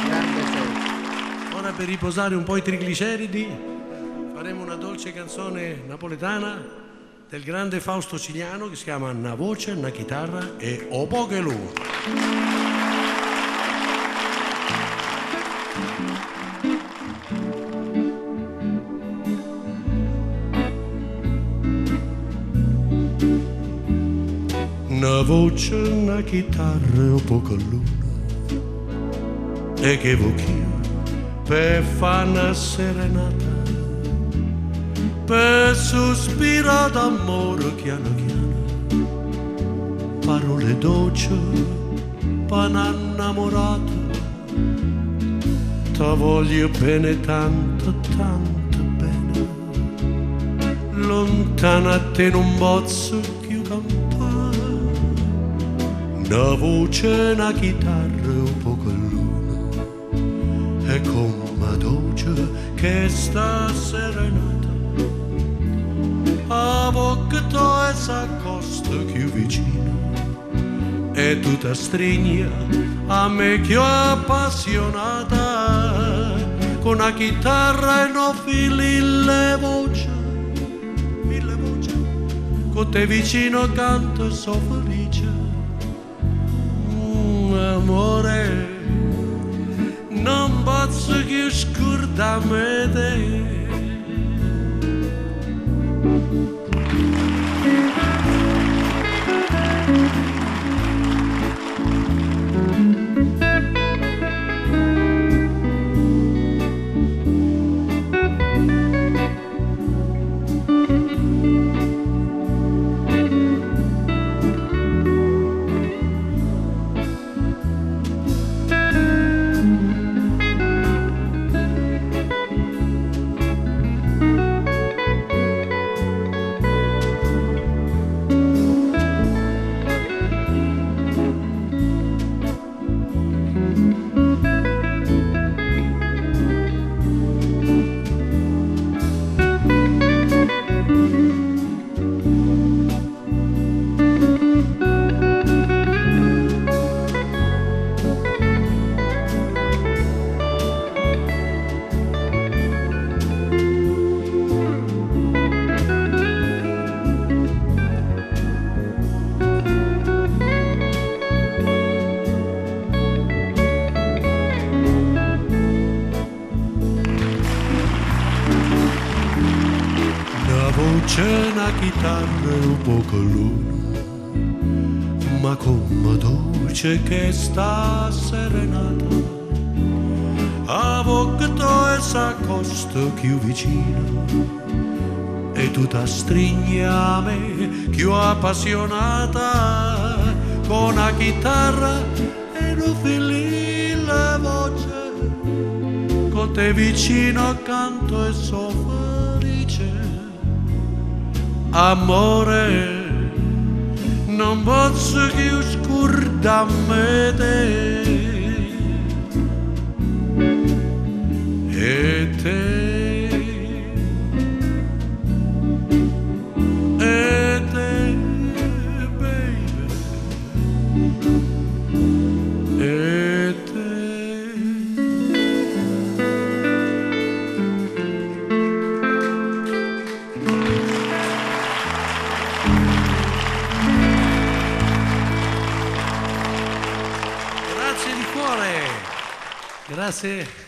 Grande Sergio. Ora per riposare un po' i trigliceridi faremo una dolce canzone napoletana del grande Fausto Cigliano che si chiama Una voce, una chitarra e O poche luna. Una voce, una chitarra e poca luna e che vochio per fare una serenata, per sospirare d'amore piano piano, parole dolci per un'annamorata, ti voglio bene tanto, tanto bene, lontana a te non posso più campare. Una voce, una chitarra e poca luna e come dolce che sta serenata a bocca tua e s'accosta più vicino e tu ti stringi a me più appassionata con una chitarra e no mille voci con te vicino canto e so felice. Amore, non posso più scordarmi te. C'è una chitarra e un poco luna, ma come dolce che sta serenata, a bocca tua e s'accosta più vicino, e tu ti stringi a me più appassionata, con una chitarra e non fili la voce, con te vicino accanto e so felice. Amore, non posso più scordarmi te. E te, baby, e te. Grazie di cuore, grazie.